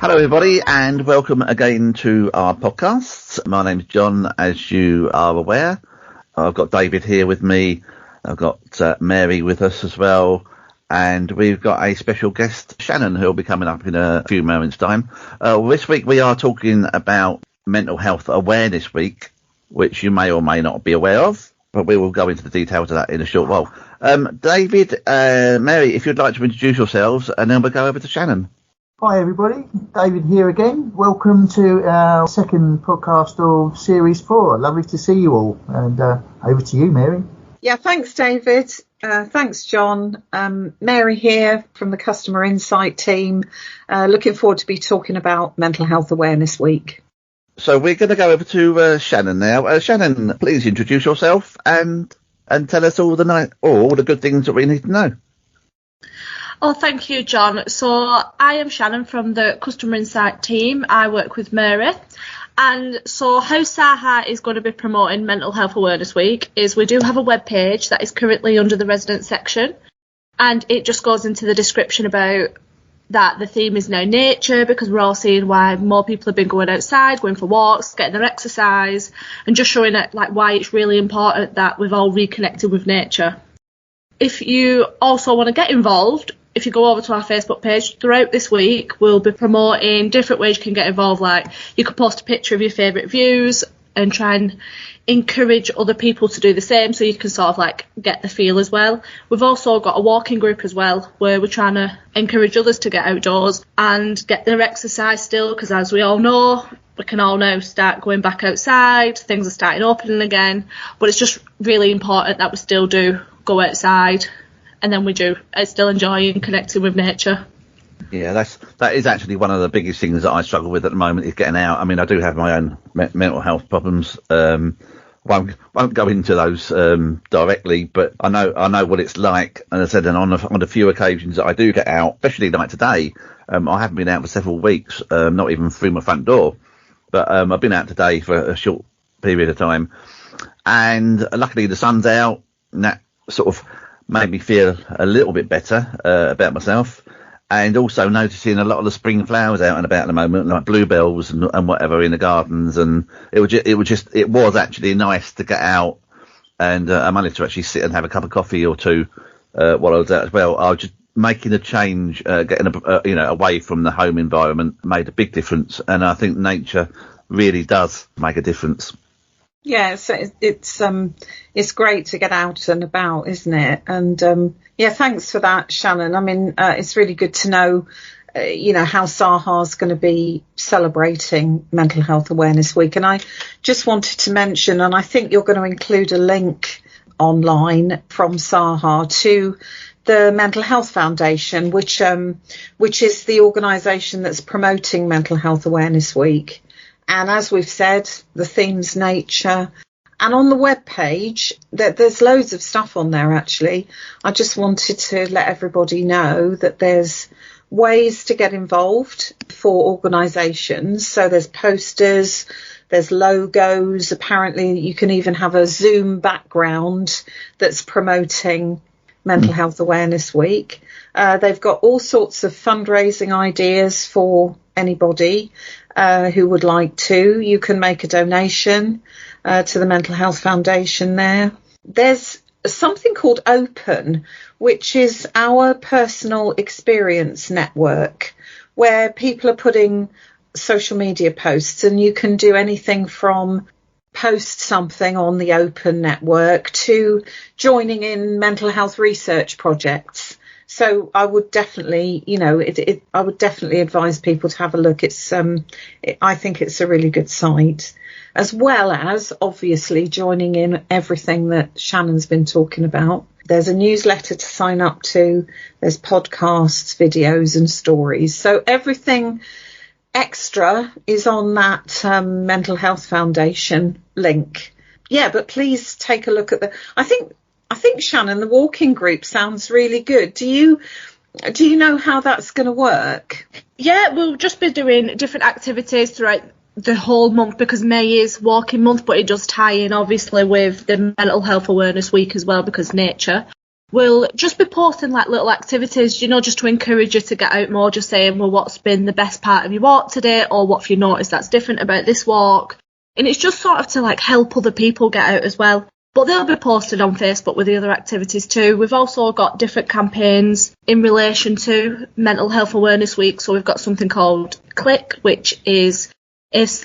Hello everybody and welcome again to our podcasts. My name's John, as you are aware. I've got David here with me. I've got Mary with us as well. And we've got a special guest, Shannon, who will be coming up in a few moments' time. This week we are talking about Mental Health Awareness Week, which you may or may not be aware of, but we will go into the details of that in a short while. David, Mary, if you'd like to introduce yourselves, and then we'll go over to Shannon. Hi everybody, David here again. Welcome to our second podcast of Series 4. Lovely to see you all. And over to you, Mary. Yeah, thanks David. Thanks John. Mary here from the Customer Insight team. Looking forward to be talking about Mental Health Awareness Week. So we're going to go over to Shannon now. Shannon, please introduce yourself and tell us all the good things that we need to know. Oh, thank you, John. So I am Shannon from the Customer Insight team. I work with Mary. And so how SAHA is going to be promoting Mental Health Awareness Week is we do have a web page that is currently under the resident section. And it just goes into the description about that the theme is now nature, because we're all seeing why more people have been going outside, going for walks, getting their exercise, and just showing it like why it's really important that we've all reconnected with nature. If you also want to get involved, if you go over to our Facebook page, throughout this week, we'll be promoting different ways you can get involved. Like you could post a picture of your favourite views and try and encourage other people to do the same, so you can sort of like get the feel as well. We've also got a walking group as well, where we're trying to encourage others to get outdoors and get their exercise still, because as we all know, we can all now start going back outside, things are starting opening again, but it's just really important that we still do go outside, and then we do still enjoy and connecting with nature. Yeah, that is actually one of the biggest things that I struggle with at the moment, is getting out. I mean, I do have my own mental health problems. Won't go into those directly, but I know what it's like. And as I said, and on the few occasions that I do get out, especially like today, I haven't been out for several weeks, not even through my front door. But I've been out today for a short period of time, and luckily the sun's out, and that sort of made me feel a little bit better about myself. And also noticing a lot of the spring flowers out and about at the moment, like bluebells and whatever in the gardens. And it was actually nice to get out, and I managed to actually sit and have a cup of coffee or two while I was out as well. I was just making a change, getting away from the home environment made a big difference. And I think nature really does make a difference. Yeah, so it's great to get out and about, isn't it? And yeah, thanks for that, Shannon. I mean, it's really good to know, how SAHA is going to be celebrating Mental Health Awareness Week. And I just wanted to mention, and I think you're going to include a link online from SAHA to the Mental Health Foundation, which is the organisation that's promoting Mental Health Awareness Week. And as we've said, the theme's nature. And on the web page, there's loads of stuff on there, actually. I just wanted to let everybody know that there's ways to get involved for organisations. So there's posters, there's logos. Apparently, you can even have a Zoom background that's promoting Mental Health Awareness Week. They've got all sorts of fundraising ideas for anybody who would like to. You can make a donation to the Mental Health Foundation there. There's something called Open, which is our personal experience network, where people are putting social media posts, and you can do anything from post something on the Open network to joining in mental health research projects. So I would definitely, I would definitely advise people to have a look. I think it's a really good site, as well as obviously joining in everything that Shannon's been talking about. There's a newsletter to sign up to. There's podcasts, videos and stories. So everything extra is on that Mental Health Foundation link. Yeah, but please take a look at I think, Shannon, the walking group sounds really good. Do you know how that's going to work? Yeah, we'll just be doing different activities throughout the whole month, because May is walking month, but it does tie in obviously with the Mental Health Awareness Week as well, because nature. we'll just be posting like little activities, you know, just to encourage you to get out more, just saying, well, what's been the best part of your walk today, or what have you noticed that's different about this walk? And it's just sort of to like help other people get out as well. But they'll be posted on Facebook with the other activities too. We've also got different campaigns in relation to Mental Health Awareness Week. So we've got something called Click, which is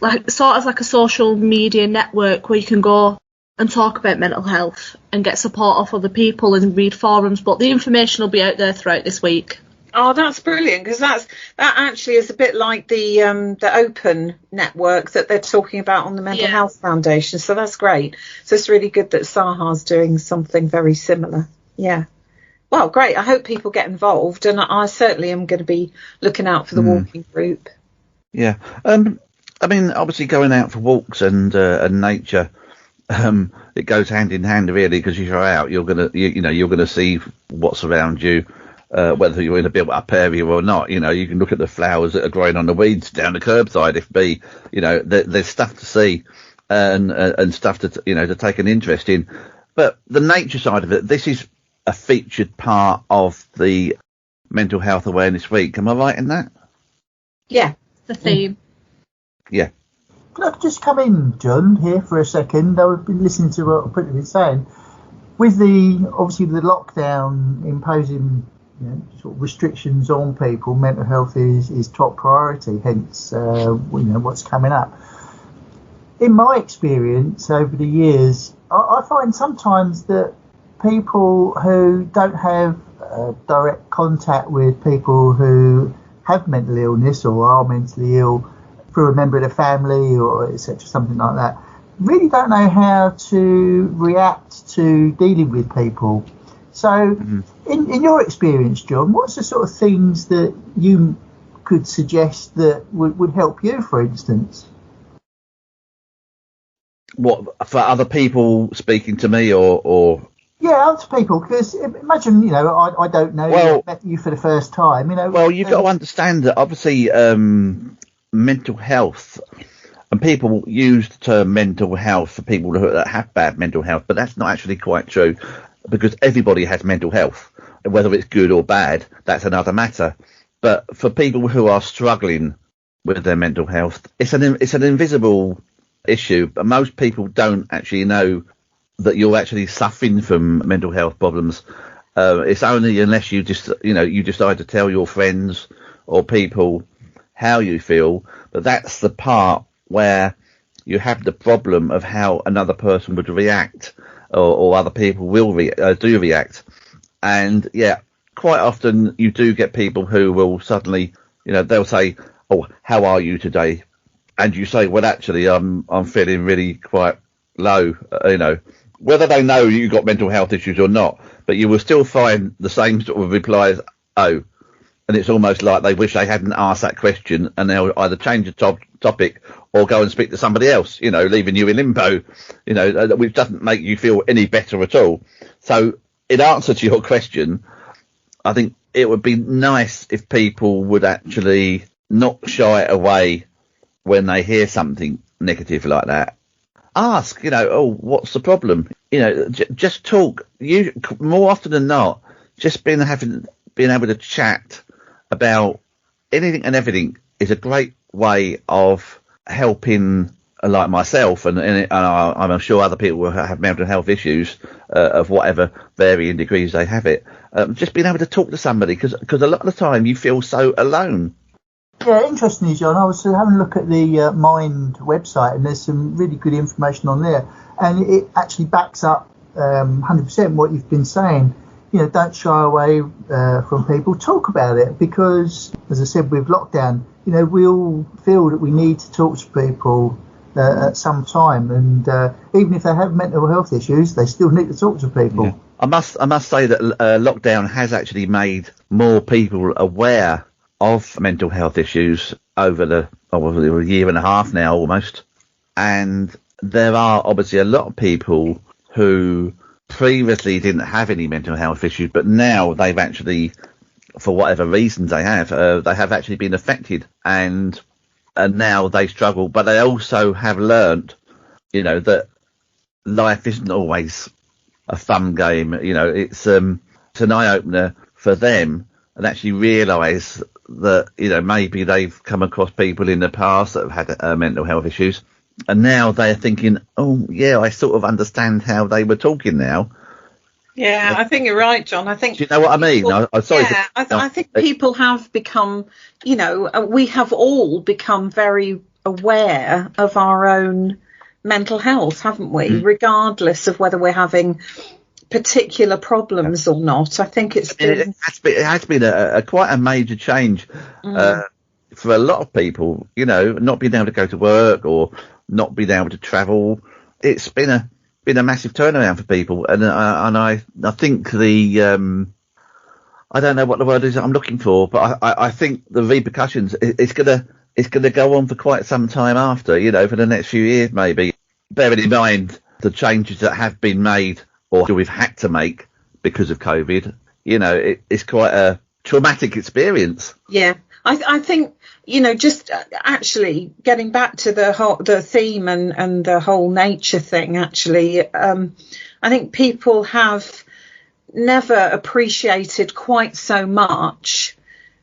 like sort of like a social media network where you can go and talk about mental health and get support off other people and read forums. But the information will be out there throughout this week. Oh, that's brilliant, because that actually is a bit like the Open network that they're talking about on the Mental Health Foundation. So that's great. So it's really good that Saha's doing something very similar. Yeah. Well, great. I hope people get involved, and I certainly am going to be looking out for the walking group. Yeah. I mean, obviously going out for walks and nature, it goes hand in hand really, because if you're out, you're gonna see what's around you. Whether you're in a built-up area or not, you know, you can look at the flowers that are growing on the weeds down the curbside. If be, you know, there's stuff to see and stuff to take an interest in. But the nature side of it, this is a featured part of the Mental Health Awareness Week. Am I right in that? Yeah, the theme. Yeah. Can I just come in, John, here for a second? I've been listening to what Brittany was saying. With obviously the lockdown imposing sort of restrictions on people, mental health is top priority, hence what's coming up. In my experience over the years, I find sometimes that people who don't have direct contact with people who have mental illness or are mentally ill through a member of the family or etc., something like that, really don't know how to react to dealing with people. So in your experience, John, what's the sort of things that you could suggest that would help you, for instance? What, for other people speaking to me or? Yeah, other people, because imagine, I don't know, I met you for the first time, Well, you've got to understand that obviously mental health, and people use the term mental health for people that have bad mental health, but that's not actually quite true, because everybody has mental health. Whether it's good or bad, that's another matter. But for people who are struggling with their mental health, it's an invisible issue. But most people don't actually know that you're actually suffering from mental health problems. It's only unless you decide to tell your friends or people how you feel, but that's the part where you have the problem of how another person would react, or other people will do react. And quite often you do get people who will suddenly, they'll say, "Oh, how are you today?" And you say, "Well, actually, I'm feeling really quite low." Whether they know you've got mental health issues or not, but you will still find the same sort of replies, "Oh," and it's almost like they wish they hadn't asked that question, and they'll either change the topic or go and speak to somebody else, leaving you in limbo, which doesn't make you feel any better at all. So in answer to your question, I think it would be nice if people would actually not shy away when they hear something negative like that. Ask, "Oh, what's the problem?" Just talk. You more often than not, just being able to chat about anything and everything is a great way of helping, like myself, and I'm sure other people will have mental health issues of whatever varying degrees they have it. Just being able to talk to somebody, because a lot of the time you feel so alone. Yeah, interestingly, John, I was having a look at the Mind website, and there's some really good information on there, and it actually backs up 100% what you've been saying. Don't shy away from people. Talk about it, because, as I said, with lockdown, we all feel that we need to talk to people at some time, and even if they have mental health issues, they still need to talk to people. Yeah. I must say that lockdown has actually made more people aware of mental health issues over a year and a half now almost, and there are obviously a lot of people who previously didn't have any mental health issues, but now they've actually, for whatever reasons they have actually been affected, and now they struggle. But they also have learnt, that life isn't always a fun game. It's It's an eye-opener for them, and actually realise that, maybe they've come across people in the past that have had mental health issues, and now they're thinking, oh yeah, I sort of understand how they were talking now. Yeah, I think you're right, John. I think. Do you know what I mean? I'm sorry. Yeah, I think people have become, we have all become very aware of our own mental health, haven't we? Regardless of whether we're having particular problems or not. I think it has been a quite a major change for a lot of people. Not being able to go to work or not being able to travel. It's been a massive turnaround for people, and I think I don't know what the word is I'm looking for, but I think the repercussions it's gonna go on for quite some time after, for the next few years maybe. Bearing in mind the changes that have been made or we've had to make because of COVID, it's quite a traumatic experience. Yeah, I think just actually getting back to the theme and the whole nature thing. Actually, I think people have never appreciated quite so much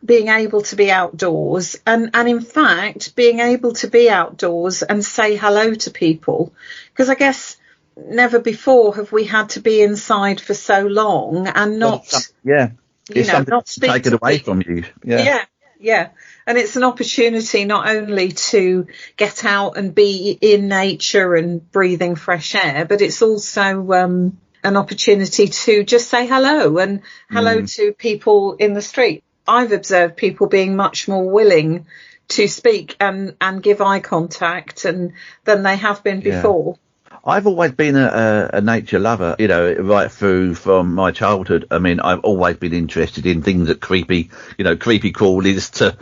being able to be outdoors and in fact being able to be outdoors and say hello to people, because I guess never before have we had to be inside for so long and not not taken away from you. Yeah, and it's an opportunity not only to get out and be in nature and breathing fresh air, but it's also an opportunity to just say hello and hello to people in the street. I've observed people being much more willing to speak and give eye contact than they have been before. I've always been a nature lover, right through from my childhood. I mean, I've always been interested in things that creepy crawlies to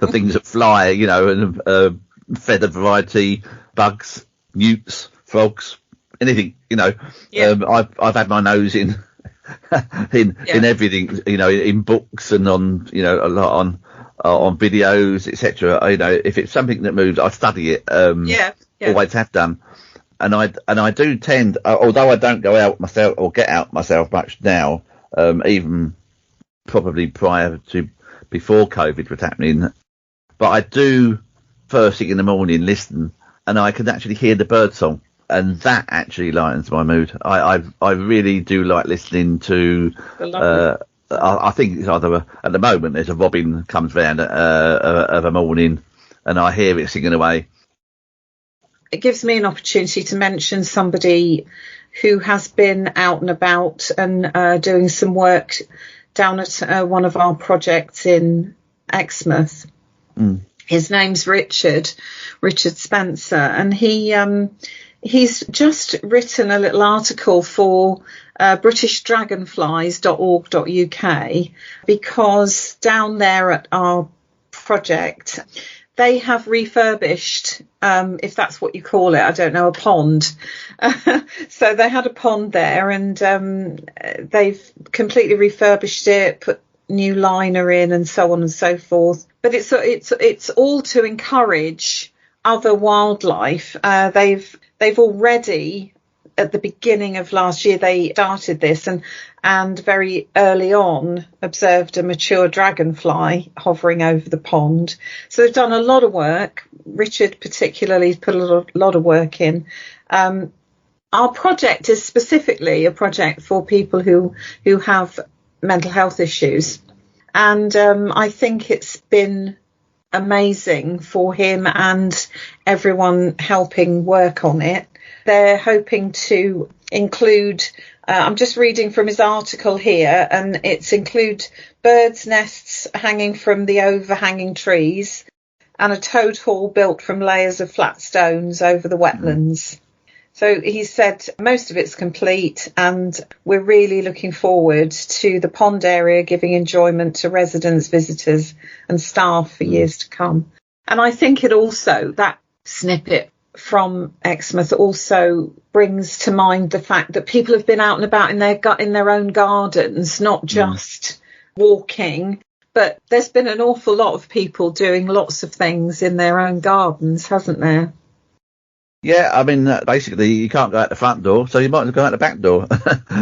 things that fly, and feather variety, bugs, newts, frogs, anything, I've had my nose in everything, in books and on, a lot on videos, etc. If it's something that moves, I study it. Always have done. And I do tend, although I don't go out myself or get out myself much now, even probably before COVID was happening, but I do first thing in the morning listen, and I can actually hear the bird song, and that actually lightens my mood. I really do like listening to. I think it's either at the moment there's a robin comes round of a morning, and I hear it singing away. It gives me an opportunity to mention somebody who has been out and about and doing some work down at one of our projects in Exmouth. His name's Richard Spencer, and he's just written a little article for britishdragonflies.org.uk, because down there at our project they have refurbished, if that's what you call it, I don't know, a pond. So they had a pond there, and they've completely refurbished it, put new liner in and so on and so forth. But it's all to encourage other wildlife. They've already, at the beginning of last year, they started this and very early on observed a mature dragonfly hovering over the pond. So they've done a lot of work. Richard particularly has put a lot of work in. Our project is specifically a project for people who have mental health issues. And I think it's been amazing for him and everyone helping work on it. They're hoping to include, I'm just reading from his article here, and it's include birds' nests hanging from the overhanging trees and a toad hall built from layers of flat stones over the wetlands. So he said most of it's complete, and we're really looking forward to the pond area giving enjoyment to residents, visitors and staff for years to come. And I think it also, that snippet from Exmouth also brings to mind the fact that people have been out and about in their own gardens, not just walking, but there's been an awful lot of people doing lots of things in their own gardens, hasn't there? Yeah, I mean, basically, you can't go out the front door, so you might as well go out the back door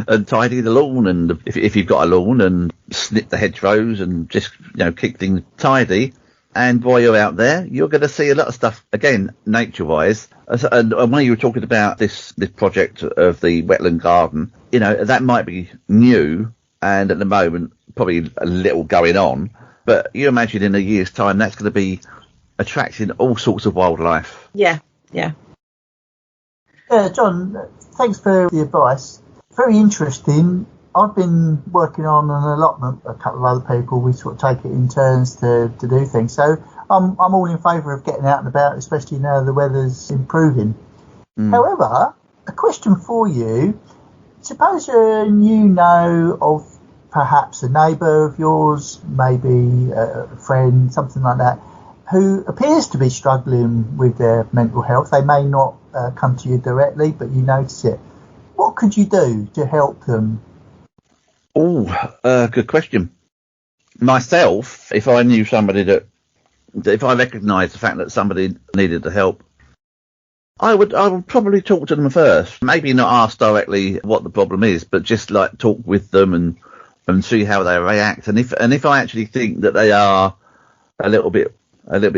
and tidy the lawn. And if you've got a lawn, and snip the hedgerows and just, keep things tidy. And while you're out there, you're going to see a lot of stuff, again, nature-wise. And when you were talking about this project of the wetland garden, that might be new, and at the moment, probably a little going on. But you imagine in a year's time, that's going to be attracting all sorts of wildlife. Yeah. John, thanks for the advice. Very interesting. I've been working on an allotment with a couple of other people. We sort of take it in turns to do things. So I'm all in favour of getting out and about, especially now the weather's improving. However, a question for you. Suppose you know of perhaps a neighbour of yours, maybe a friend, something like that, who appears to be struggling with their mental health. They may not come to you directly, but you notice it. What could you do to help them? Good question. Myself, if I knew somebody that if I recognised the fact that somebody needed the help, I would probably talk to them first. Maybe not ask directly what the problem is, but just like talk with them and see how they react. And if I actually think that they are a little bit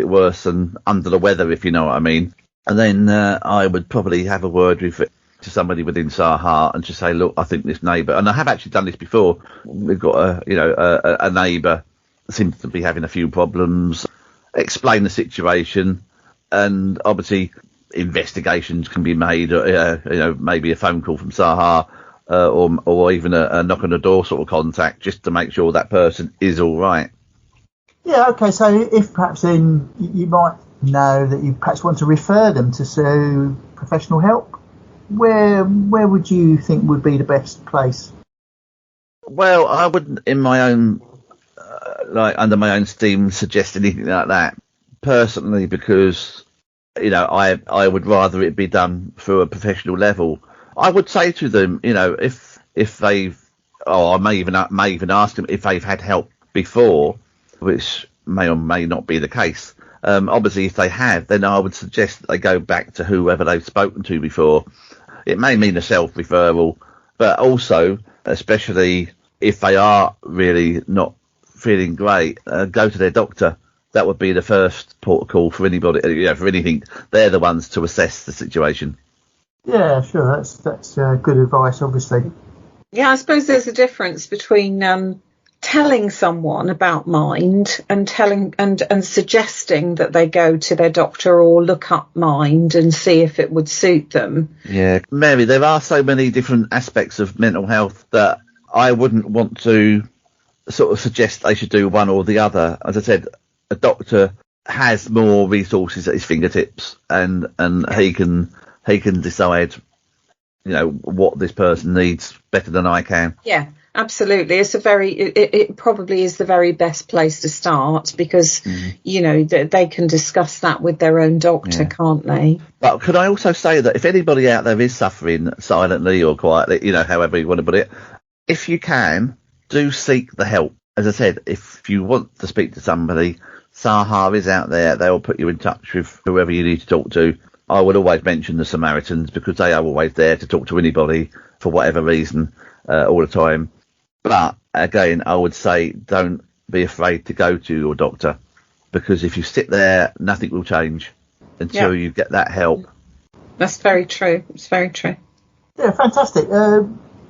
worse and under the weather, if you know what I mean, and then I would probably have a word to somebody within Saha and just say, look, I think this neighbour, and I have actually done this before. We've got a neighbour seems to be having a few problems. Explain the situation, and obviously investigations can be made. Maybe a phone call from Saha, or even a knock on the door sort of contact, just to make sure that person is all right. Yeah, okay. So if perhaps then you might know that you perhaps want to refer them to professional help, where would you think would be the best place? Well, I wouldn't, in my own under my own steam, suggest anything like that personally, because I would rather it be done through a professional level. I would say to them, if they've, or I may even ask them if they've had help before, which may or may not be the case. Obviously, if they have, then I would suggest that they go back to whoever they've spoken to before. It may mean a self-referral, but also, especially if they are really not feeling great, go to their doctor. That would be the first port of call for anybody, for anything. They're the ones to assess the situation. Yeah, sure. That's good advice, obviously. Yeah, I suppose there's a difference between telling someone about mind and telling and suggesting that they go to their doctor or look up mind and see if it would suit them. Yeah, Mary, there are so many different aspects of mental health that I wouldn't want to sort of suggest they should do one or the other. As I said, a doctor has more resources at his fingertips, and he can decide, what this person needs better than I can. Yeah. Absolutely. It's it probably is the very best place to start, because, they can discuss that with their own doctor, can't they? But could I also say that if anybody out there is suffering silently or quietly, however you want to put it, if you can, do seek the help. As I said, if you want to speak to somebody, Saha is out there. They'll put you in touch with whoever you need to talk to. I would always mention the Samaritans, because they are always there to talk to anybody for whatever reason, all the time. But again, I would say don't be afraid to go to your doctor, because if you sit there, nothing will change until you get that help. That's very true. It's very true. Yeah, fantastic.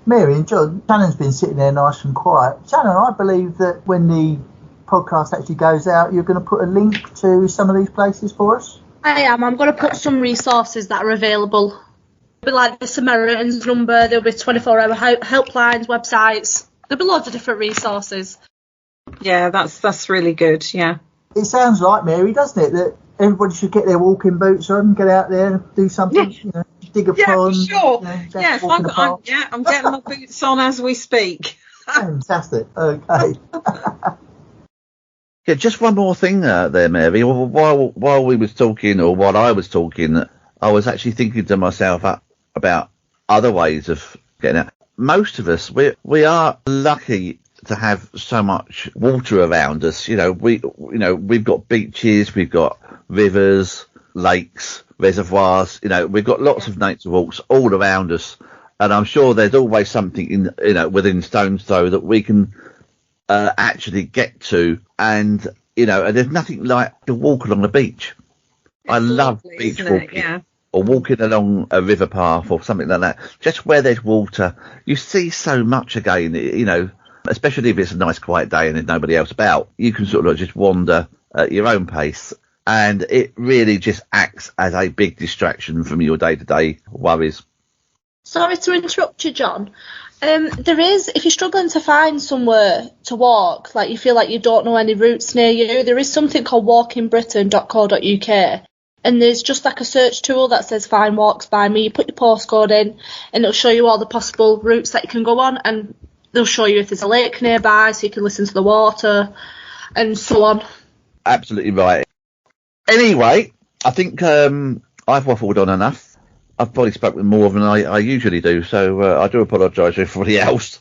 Mary and John, Shannon's been sitting there nice and quiet. Shannon, I believe that when the podcast actually goes out, you're going to put a link to some of these places for us? I am. I'm going to put some resources that are available. There'll be like the Samaritans number, there'll be 24-hour helplines, websites. There'll be loads of different resources. Yeah, that's really good, yeah. It sounds like, Mary, doesn't it, that everybody should get their walking boots on, get out there and do something, dig a pond. Yeah, for sure. I'm getting my boots on as we speak. Fantastic, okay. Yeah, just one more thing there, Mary. While we was talking, or while I was talking, I was actually thinking to myself about other ways of getting out. Most of us, we are lucky to have so much water around us. We've got beaches, we've got rivers, lakes, reservoirs. You know, we've got lots of nature walks all around us, and I'm sure there's always something within stone's throw that we can actually get to. And and there's nothing like a walk along the beach. I love beach walking. Yeah. Or walking along a river path or something like that. Just where there's water, you see so much again, especially if it's a nice quiet day and there's nobody else about. You can sort of just wander at your own pace, and it really just acts as a big distraction from your day-to-day worries. Sorry to interrupt you, John. There is, if you're struggling to find somewhere to walk, like you feel like you don't know any routes near you, there is something called walkingbritain.co.uk. And there's just like a search tool that says find walks by me. You put your postcode in and it'll show you all the possible routes that you can go on, and they'll show you if there's a lake nearby so you can listen to the water and so on. Absolutely right. Anyway, I think I've waffled on enough. I've probably spoken more than I usually do, so I do apologise to everybody else.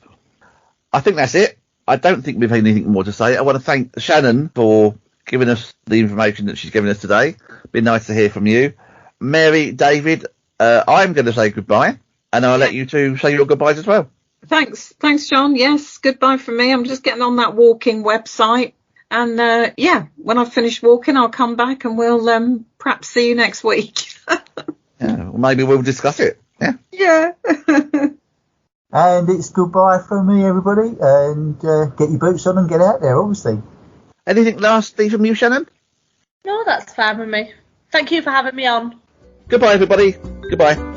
I think that's it. I don't think we've anything more to say. I want to thank Shannon for giving us the information that she's given us today. Been nice to hear from you. Mary, David, I'm going to say goodbye, and I'll let you two say your goodbyes as well. Thanks, John. Yes, goodbye from me. I'm just getting on that walking website, and when I've finished walking, I'll come back and we'll perhaps see you next week. Yeah, well, maybe we'll discuss it. Yeah. And it's goodbye from me, everybody, and get your boots on and get out there, obviously. Anything lastly from you, Shannon? No, that's fine with me. Thank you for having me on. Goodbye, everybody. Goodbye.